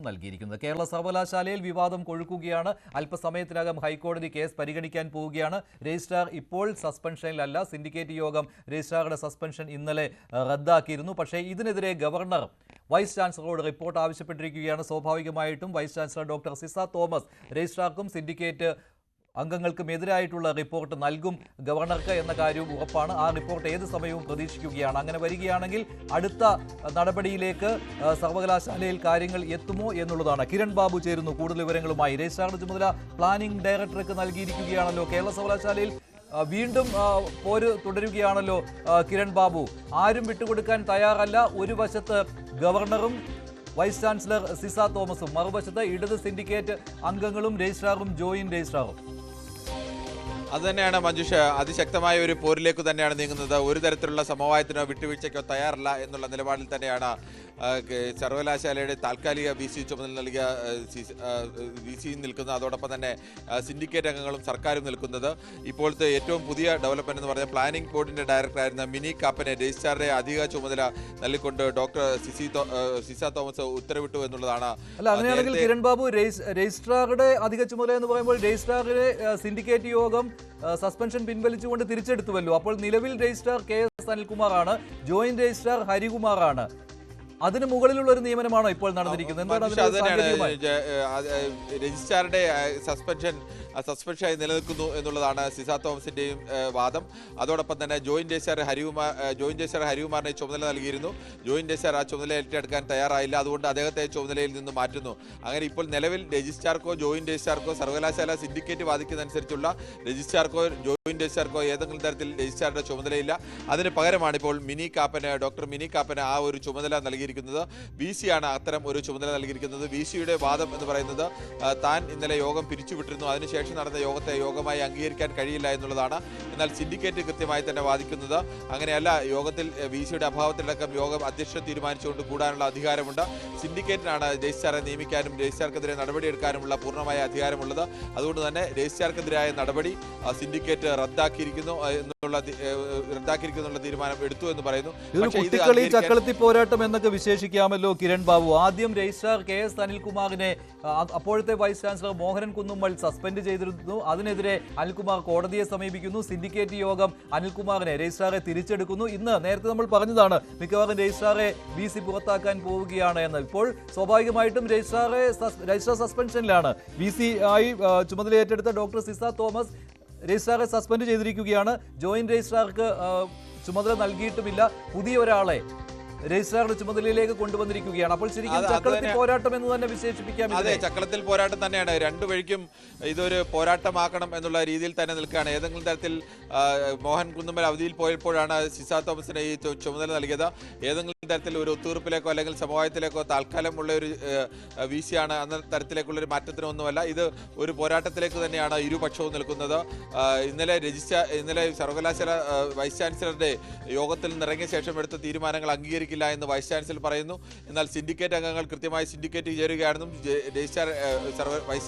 നൽകിയിരിക്കുന്നത്. കേരള സർവകലാശാലയിൽ വിവാദം കൊഴുക്കുകയാണ്. അല്പസമയത്തിനകം ഹൈക്കോടതി കേസ് പരിഗണിക്കാൻ പോവുകയാണ്. രജിസ്ട്രാർ ഇപ്പോൾ സസ്പെൻഷനിലല്ല. സിൻഡിക്കേറ്റ് യോഗം രജിസ്ട്രാറുടെ സസ്പെൻഷൻ ഇന്നലെ റദ്ദാക്കിയിരുന്നു. പക്ഷേ ഇതിനെതിരെ ഗവർണർ വൈസ് ചാൻസലറോട് റിപ്പോർട്ട് ആവശ്യപ്പെട്ടിരിക്കുകയാണ്. സ്വാഭാവികമായിട്ടും vice chancellor doctor Ciza Thomas രജിസ്ട്രാർക്കും സിൻഡിക്കേറ്റ് അംഗങ്ങൾക്കും എതിരായിട്ടുള്ള റിപ്പോർട്ട് നൽകും ഗവർണർക്ക് എന്ന കാര്യവും ഉറപ്പാണ്. ആ റിപ്പോർട്ട് ഏത് സമയവും പ്രതീക്ഷിക്കുകയാണ്. അങ്ങനെ വരികയാണെങ്കിൽ അടുത്ത നടപടിയിലേക്ക് സർവകലാശാലയിൽ കാര്യങ്ങൾ എത്തുമോ എന്നുള്ളതാണ്. കിരൺ ബാബു ചേരുന്നു കൂടുതൽ വിവരങ്ങളുമായി. രജിസ്ട്രാറുടെ ചുമതല പ്ലാനിംഗ് ഡയറക്ടർക്ക് നൽകിയിരിക്കുകയാണല്ലോ. കേരള സർവകലാശാലയിൽ വീണ്ടും പോര് തുടരുകയാണല്ലോ കിരൺ ബാബു. ആരും വിട്ടുകൊടുക്കാൻ തയ്യാറല്ല. ഒരു വശത്ത് ഗവർണറും വൈസ് ചാൻസലർ സിസ തോമസും, മറുവശത്ത് ഇടത് സിൻഡിക്കേറ്റ് അംഗങ്ങളും രജിസ്ട്രാറും ജോയിന്റ് രജിസ്ട്രാറും. അതുതന്നെയാണ് മഞ്ജുഷ, അതിശക്തമായ ഒരു പോരിലേക്ക് തന്നെയാണ് നീങ്ങുന്നത്. ഒരു തരത്തിലുള്ള സമവായത്തിനോ വിട്ടുവീഴ്ചയ്ക്കോ തയ്യാറല്ല എന്നുള്ള നിലപാടിൽ തന്നെയാണ് സർവകലാശാലയുടെ താൽക്കാലിക VC ചുമതല നൽകിയ VC നിൽക്കുന്നത്. അതോടൊപ്പം തന്നെ സിൻഡിക്കേറ്റ് അംഗങ്ങളും സർക്കാരും നിൽക്കുന്നത്. ഇപ്പോഴത്തെ ഏറ്റവും പുതിയ ഡെവലപ്മെന്റ് എന്ന് പറഞ്ഞാൽ പ്ലാനിംഗ് ബോർഡിന്റെ ഡയറക്ടറായിരുന്ന മിനി കാപ്പനെ രജിസ്ട്രാറുടെ അധിക ചുമതല നൽകിക്കൊണ്ട് ഡോക്ടർ സിസ തോമസ് ഉത്തരവിട്ടു എന്നുള്ളതാണ്. അല്ല, അങ്ങനെയാണെങ്കിൽ കിരൺ ബാബു, രജിസ്ട്രാറുടെ അധിക ചുമതല എന്ന് പറയുമ്പോൾ രജിസ്ട്രാറുടെ സിൻഡിക്കേറ്റ് യോഗം സസ്പെൻഷൻ പിൻവലിച്ചുകൊണ്ട് തിരിച്ചെടുത്തുവല്ലോ. അപ്പോൾ നിലവിൽ രജിസ്ട്രാർ KS അനിൽകുമാറാണ്, ജോയിന്റ് രജിസ്ട്രാർ ഹരികുമാറാണ്. അതിന് മുകളിലുള്ള ഒരു നിയമനമാണോ ഇപ്പോൾ നടന്നിരിക്കുന്നത്? രജിസ്ട്രാറുടെ സസ്പെൻഷനായി നിലനിൽക്കുന്നു എന്നുള്ളതാണ് സിസ തോമസിന്റെയും വാദം. അതോടൊപ്പം തന്നെ ജോയിന്റ് രജിസ്ട്രാർ ഹരികുമാറിനെ ചുമതല നൽകിയിരുന്നു. ജോയിന്റ് രജിസ്ട്രാർ ആ ചുമതല ഏറ്റെടുക്കാൻ തയ്യാറായില്ല. അതുകൊണ്ട് അദ്ദേഹത്തെ ചുമതലയിൽ നിന്ന് മാറ്റുന്നു. അങ്ങനെ ഇപ്പോൾ നിലവിൽ രജിസ്ട്രാർക്കോ ജോയിന്റ് രജിസ്ട്രാർക്കോ സർവകലാശാല സിൻഡിക്കേറ്റ് വാദിക്കുന്നതനുസരിച്ചുള്ള രജിസ്ട്രാർക്കോ ജോയിന്റ് രജിസ്ട്രാർക്കോ ഏതെങ്കിലും തരത്തിൽ രജിസ്ട്രാറുടെ ചുമതലയില്ല. അതിന് പകരമാണ് ഇപ്പോൾ ഡോക്ടർ മിനി കാപ്പന് ആ ഒരു ചുമതല നൽകിയിരിക്കുന്നത്. VC ആണ് അത്തരം ഒരു ചുമതല നൽകിയിരിക്കുന്നത്. VCയുടെ വാദം എന്ന് പറയുന്നത് താൻ ഇന്നലെ യോഗം പിരിച്ചുവിട്ടിരുന്നു, അതിനുശേഷം നടന്ന യോഗത്തെ യോഗമായി അംഗീകരിക്കാൻ കഴിയില്ല എന്നുള്ളതാണ്. എന്നാൽ സിൻഡിക്കേറ്റ് കൃത്യമായി തന്നെ വാദിക്കുന്നത് അങ്ങനെയല്ല. യോഗത്തിൽ VCയുടെ അഭാവത്തിലടക്കം യോഗം അധ്യക്ഷൻ തീരുമാനിച്ചുകൊണ്ട് കൂടാനുള്ള അധികാരമുണ്ട്. സിൻഡിക്കേറ്റിനാണ് രജിസ്ട്രാറെ നിയമിക്കാനും രജിസ്ട്രാർക്കെതിരെ നടപടിയെടുക്കാനുമുള്ള പൂർണ്ണമായ അധികാരമുള്ളത്. അതുകൊണ്ട് തന്നെ രജിസ്ട്രാർക്കെതിരായ നടപടി സിൻഡിക്കേറ്റ് റദ്ദാക്കിയിരിക്കുന്നുള്ള തീരുമാനം എടുത്തു എന്ന് പറയുന്നു. ചക്കളത്തി പോരാട്ടം എന്നൊക്കെ വിശേഷിക്കാമല്ലോ കിരൺ ബാബു. ആദ്യം രജിസ്ട്രാർ KS അനിൽകുമാറിനെ അപ്പോഴത്തെ vice chancellor Mohanan Kunnummal suspend ചെയ്തിരുന്നു. അതിനെതിരെ അനിൽകുമാർ കോടതിയെ സമീപിക്കുന്നു. സിൻഡിക്കേറ്റ് യോഗം അനിൽകുമാറിനെ രജിസ്ട്രാറെ തിരിച്ചെടുക്കുന്നു. ഇന്ന് നേരത്തെ നമ്മൾ പറഞ്ഞതാണ് മിക്കവാറും രജിസ്ട്രാറെ VC പുറത്താക്കാൻ പോവുകയാണ് എന്ന്. ഇപ്പോൾ സ്വാഭാവികമായിട്ടും രജിസ്ട്രാർ സസ്പെൻഷനിലാണ്. VC ആയി ചുമതല ഏറ്റെടുത്ത ഡോക്ടർ സിസ തോമസ് രജിസ്ട്രാറെ സസ്പെൻഡ് ചെയ്തിരിക്കുകയാണ്. ജോയിന്റ് രജിസ്ട്രാർക്ക് ചുമതല നൽകിയിട്ടുമില്ല. പുതിയ ഒരാളെ രജിസ്ട്രാറുടെ ചുമതലയിലേക്ക് കൊണ്ടുവന്നിരിക്കുകയാണ്. അപ്പോൾ ശരിക്കും ചക്കളത്തിൽ പോരാട്ടം എന്ന് തന്നെ വിശേഷിപ്പിക്കാം. അതെ, ചക്കളത്തിൽ പോരാട്ടം തന്നെയാണ്. രണ്ടു വഴിക്കും ഇതൊരു പോരാട്ടമാക്കണം എന്നുള്ള രീതിയിൽ തന്നെ നിൽക്കുകയാണ്. ഏതെങ്കിലും തരത്തിൽ മോഹൻ കുന്നുമ്മൽ അവധിയിൽ പോയപ്പോഴാണ് സിസ തോമസിന് ഈ ചുമതല നൽകിയത്. ഏതെങ്കിലും തരത്തിൽ ഒരു ഒത്തുതീർപ്പിലേക്കോ അല്ലെങ്കിൽ സമവായത്തിലേക്കോ താൽക്കാലമുള്ള ഒരു VC ആണ് അന്ന തരത്തിലേക്കുള്ള ഒരു മാറ്റത്തിനൊന്നുമല്ല. ഇത് ഒരു പോരാട്ടത്തിലേക്ക് തന്നെയാണ് ഇരുപക്ഷവും നിൽക്കുന്നത്. ഇന്നലെ സർവകലാശാല വൈസ് ചാൻസലറുടെ യോഗത്തിൽ നിന്നിറങ്ങിയ ശേഷം എടുത്ത തീരുമാനങ്ങൾ അംഗീകരിക്കില്ല എന്ന് വൈസ് ചാൻസലർ പറയുന്നു. എന്നാൽ സിൻഡിക്കേറ്റ് അംഗങ്ങൾ കൃത്യമായി സിൻഡിക്കേറ്റ് ചേരുകയാണെന്നും വൈസ്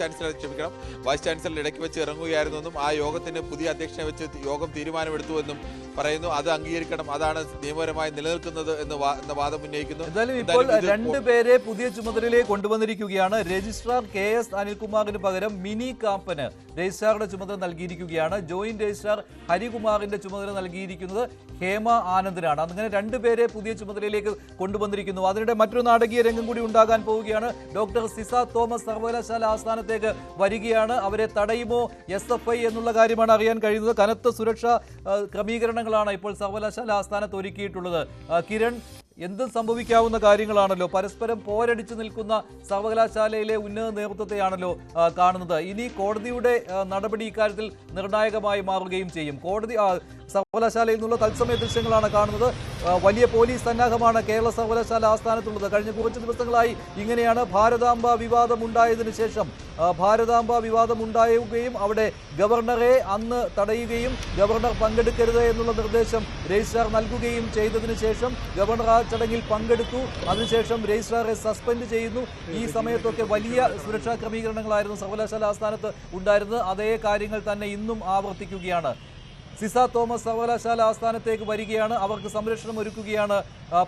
ചാൻസലർ ഇടയ്ക്ക് വെച്ച് ഇറങ്ങുകയായിരുന്നെന്നും ആ യോഗത്തിന് പുതിയ അധ്യക്ഷനെ വെച്ച് യോഗം തീരുമാനമെടുത്തുവെന്നും പറയുന്നു. അത് അംഗീകരിക്കണം, അതാണ് നിയമപരമായി നിലനിൽക്കുന്നത് എന്ന വാദം ഉന്നയിക്കുന്നു. എന്തായാലും ഇപ്പോൾ രണ്ടുപേരെ പുതിയ ചുമതലയിലേക്ക് കൊണ്ടുവന്നിരിക്കുകയാണ്. രജിസ്ട്രാർ KS അനിൽകുമാറിന് പകരം മിനി കാപ്പന് രജിസ്ട്രാറുടെ ചുമതല നൽകിയിരിക്കുകയാണ്. ജോയിന്റ് രജിസ്ട്രാർ ഹരികുമാറിന്റെ ചുമതല നൽകിയിരിക്കുന്നത് ഹേമ ആനന്ദിനാണ്. അങ്ങനെ രണ്ടുപേരെ പുതിയ ചുമതലയിലേക്ക് കൊണ്ടുവന്നിരിക്കുന്നു. അതിനിടെ മറ്റൊരു നാടകീയ രംഗം കൂടി ഉണ്ടാകാൻ പോവുകയാണ്. ഡോക്ടർ സിസ തോമസ് സർവകലാശാല ആസ്ഥാനത്തേക്ക് വരികയാണ്. അവരെ തടയുമോ SFI എന്നുള്ള കാര്യമാണ് അറിയാൻ കഴിയുന്നത്. കനത്ത സുരക്ഷാ ക്രമീകരണങ്ങളാണ് ഇപ്പോൾ സർവകലാശാല ആസ്ഥാനത്ത് ഒരുക്കിയിട്ടുള്ളത്. കിരൺ, എന്തും സംഭവിക്കാവുന്ന കാര്യങ്ങളാണല്ലോ. പരസ്പരം പോരടിച്ചു നിൽക്കുന്ന സർവകലാശാലയിലെ ഉന്നത നേതൃത്വത്തെയാണല്ലോ കാണുന്നത്. ഇനി കോടതിയുടെ നടപടി ഇക്കാര്യത്തിൽ നിർണായകമായി മാറുകയും ചെയ്യും. സർവകലാശാലയിൽ നിന്നുള്ള തത്സമയ ദൃശ്യങ്ങളാണ് കാണുന്നത്. വലിയ പോലീസ് സന്നാഹമാണ് കേരള സർവകലാശാല ആസ്ഥാനത്തുള്ളത്. കഴിഞ്ഞ കുറച്ച് ദിവസങ്ങളായി ഇങ്ങനെയാണ്. ഭാരതാംബ വിവാദമുണ്ടായതിനു ശേഷം വിവാദമുണ്ടാവുകയും അവിടെ ഗവർണറെ അന്ന് തടയുകയും ഗവർണർ പങ്കെടുക്കരുത് എന്നുള്ള നിർദ്ദേശം രജിസ്ട്രാർ നൽകുകയും ചെയ്തതിനു ശേഷം ഗവർണർ ആ ചടങ്ങിൽ പങ്കെടുത്തു. അതിനുശേഷം രജിസ്ട്രാറെ സസ്പെൻഡ് ചെയ്യുന്നു. ഈ സമയത്തൊക്കെ വലിയ സുരക്ഷാ ക്രമീകരണങ്ങളായിരുന്നു സർവകലാശാല ആസ്ഥാനത്ത് ഉണ്ടായിരുന്നത്. അതേ കാര്യങ്ങൾ തന്നെ ഇന്നും ആവർത്തിക്കുകയാണ്. സിസ തോമസ് സർവകലാശാല ആസ്ഥാനത്തേക്ക് വരികയാണ്. അവർക്ക് സംരക്ഷണം ഒരുക്കുകയാണ്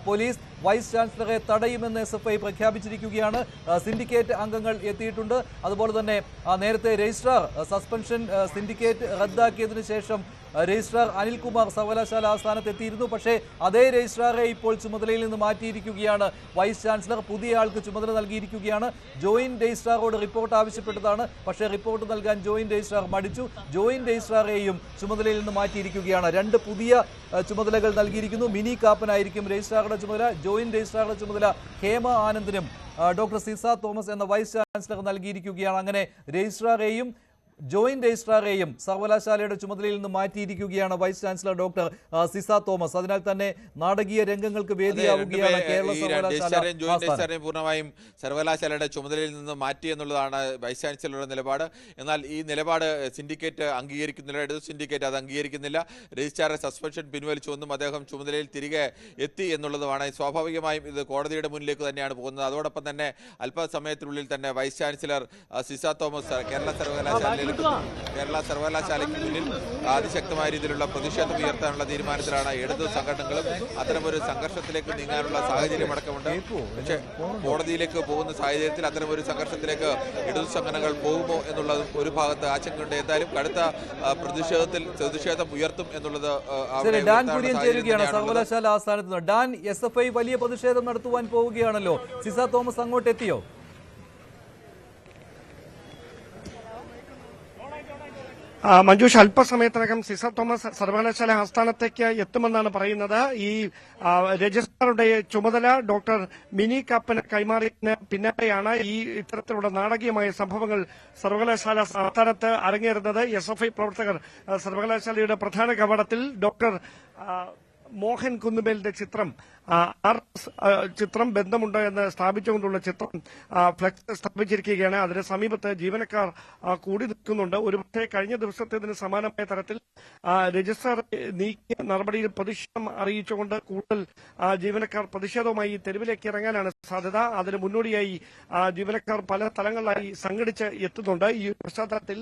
പോലീസ്. വൈസ് ചാൻസലറെ തടയുമെന്ന് SFI പ്രഖ്യാപിച്ചിരിക്കുകയാണ്. സിൻഡിക്കേറ്റ് അംഗങ്ങൾ എത്തിയിട്ടുണ്ട്. അതുപോലെ തന്നെ നേരത്തെ രജിസ്ട്രാർ സസ്പെൻഷൻ സിൻഡിക്കേറ്റ് റദ്ദാക്കിയതിനു ശേഷം രജിസ്ട്രാർ അനിൽകുമാർ സർവകലാശാല ആസ്ഥാനത്ത് എത്തിയിരുന്നു. പക്ഷേ അതേ രജിസ്ട്രാറെ ഇപ്പോൾ ചുമതലയിൽ നിന്ന് മാറ്റിയിരിക്കുകയാണ് വൈസ് ചാൻസലർ. പുതിയ ആൾക്ക് ചുമതല നൽകിയിരിക്കുകയാണ്. ജോയിന്റ് രജിസ്ട്രാറോട് റിപ്പോർട്ട് ആവശ്യപ്പെട്ടതാണ്. പക്ഷേ റിപ്പോർട്ട് നൽകാൻ ജോയിന്റ് രജിസ്ട്രാർ മടിച്ചു. ജോയിന്റ് രജിസ്ട്രാറെയും ചുമതലയിൽ നിന്ന് മാറ്റിയിരിക്കുകയാണ്. 2 പുതിയ ചുമതലകൾ നൽകിയിരിക്കുന്നു. മിനി കാപ്പനായിരിക്കും രജിസ്ട്രാറുടെ ചുമതല. ജോയിന്റ് രജിസ്ട്രാറുടെ ചുമതല ഹേമ ആനന്ദിനും ഡോക്ടർ സിസ തോമസ് എന്ന വൈസ് ചാൻസലർ നൽകിയിരിക്കുകയാണ്. അങ്ങനെ രജിസ്ട്രാറെയും ജോയിന്റ് രജിസ്ട്രാറെയും സർവകലാശാലയുടെ ചുമതലയിൽ നിന്ന് മാറ്റിയിരിക്കുകയാണ് vice chancellor doctor Ciza Thomas. അതിനാൽ തന്നെ നാടകീയ രംഗങ്ങൾക്ക് വേദിയാവുകയാണ് കേരള സർവകലാശാല. പൂർണ്ണമായും സർവകലാശാലയുടെ ചുമതലയിൽ നിന്ന് മാറ്റി എന്നുള്ളതാണ് വൈസ് ചാൻസലറുടെ നിലപാട്. എന്നാൽ ഈ നിലപാട് സിൻഡിക്കേറ്റ് അംഗീകരിക്കുന്നില്ല. ഇടതു സിൻഡിക്കേറ്റ് അത് അംഗീകരിക്കുന്നില്ല. രജിസ്ട്രാറെ സസ്പെൻഷൻ പിൻവലിച്ചുവെന്നും അദ്ദേഹം ചുമതലയിൽ തിരികെ എത്തി എന്നുള്ളതുമാണ്. സ്വാഭാവികമായും ഇത് കോടതിയുടെ മുന്നിലേക്ക് തന്നെയാണ് പോകുന്നത്. അതോടൊപ്പം തന്നെ അല്പസമയത്തിനുള്ളിൽ തന്നെ വൈസ് ചാൻസലർ സിസ തോമസ് കേരള സർവകലാശാലയ്ക്ക് മുന്നിൽ അതിശക്തമായ രീതിയിലുള്ള പ്രതിഷേധം ഉയർത്താനുള്ള തീരുമാനത്തിലാണ് ഇടതു സംഘടനകളും. അത്തരമൊരു സംഘർഷത്തിലേക്ക് നീങ്ങാനുള്ള സാഹചര്യം അടക്കമുണ്ട്. പക്ഷേ കോടതിയിലേക്ക് പോകുന്ന സാഹചര്യത്തിൽ അത്തരമൊരു സംഘർഷത്തിലേക്ക് ഇടതു സംഘടനകൾ പോകുമോ എന്നുള്ളതും ഒരു ഭാഗത്ത് ആശങ്കയുണ്ട്. എന്തായാലും കടുത്ത പ്രതിഷേധം ഉയർത്തും എന്നുള്ളത് ഡാൻ കുര്യൻ ചേരുകയാണ് സർവകലാശാല ആസ്ഥാനത്ത് നിന്ന്. ഡാൻ, SFI വലിയ പ്രതിഷേധം നടത്തുവാൻ പോവുകയാണല്ലോ. സിസ തോമസ് അങ്ങോട്ട് എത്തിയോ? മഞ്ജുഷ്, അല്പസമയത്തിനകം സിസ തോമസ് സർവകലാശാല ആസ്ഥാനത്തേക്ക് എത്തുമെന്നാണ് പറയുന്നത്. ഈ രജിസ്ട്രാറുടെ ചുമതല ഡോക്ടർ മിനി കാപ്പന് കൈമാറിയതിന് പിന്നാലെയാണ് ഈ ഇത്തരത്തിലുള്ള നാടകീയമായ സംഭവങ്ങൾ സർവകലാശാല ആസ്ഥാനത്ത് അരങ്ങേറുന്നത്. SFI പ്രവർത്തകർ സർവകലാശാലയുടെ പ്രധാന കവാടത്തിൽ ഡോക്ടർ മോഹൻ കുന്നുമേലിന്റെ ചിത്രം ബന്ധമുണ്ടോ എന്ന് സ്ഥാപിച്ചുകൊണ്ടുള്ള ചിത്രം ഫ്ലക്സ് സ്ഥാപിച്ചിരിക്കുകയാണ്. അതിന് സമീപത്ത് ജീവനക്കാർ കൂടി നിൽക്കുന്നുണ്ട്. ഒരുപക്ഷെ കഴിഞ്ഞ ദിവസത്തേതിന് സമാനമായ തരത്തിൽ രജിസ്ട്രാർ നീക്കിയ നടപടിയിൽ പ്രതിഷേധം അറിയിച്ചുകൊണ്ട് കൂടുതൽ ജീവനക്കാർ പ്രതിഷേധവുമായി തെരുവിലേക്ക് ഇറങ്ങാനാണ് സാധ്യത. അതിന് മുന്നോടിയായി ജീവനക്കാർ പല സ്ഥലങ്ങളിലായി സംഘടിച്ച് എത്തുന്നുണ്ട്. ഈ പശ്ചാത്തലത്തിൽ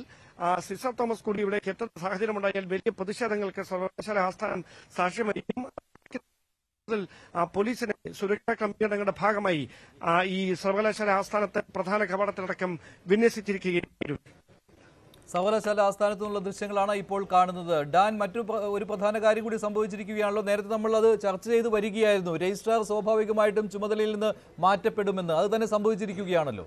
സിസ തോമസ് കൂടി ഇവിടേക്ക് എത്തുന്ന സാഹചര്യമുണ്ടായാൽ വലിയ പ്രതിഷേധങ്ങൾക്ക് സർവകലാശാല ആസ്ഥാനം സാക്ഷ്യം വഹിക്കും. പോലീസിനെ സുരക്ഷാ ക്രമീകരണങ്ങളുടെ ഭാഗമായി ഈ സർവകലാശാല ആസ്ഥാനത്ത് പ്രധാന കവാടത്തിലടക്കം വിന്യസിച്ചിരിക്കുകയായിരുന്നു. സർവകലാശാല ആസ്ഥാനത്തു നിന്നുള്ള ദൃശ്യങ്ങളാണ് ഇപ്പോൾ കാണുന്നത്. ഡാൻ, ഒരു പ്രധാന കാര്യം കൂടി സംഭവിച്ചിരിക്കുകയാണല്ലോ. നേരത്തെ നമ്മൾ അത് ചർച്ച ചെയ്ത് വരികയായിരുന്നു. രജിസ്ട്രാർ സ്വാഭാവികമായിട്ടും ചുമതലയിൽ നിന്ന് മാറ്റപ്പെടുമെന്ന്. അത് തന്നെ സംഭവിച്ചിരിക്കുകയാണല്ലോ.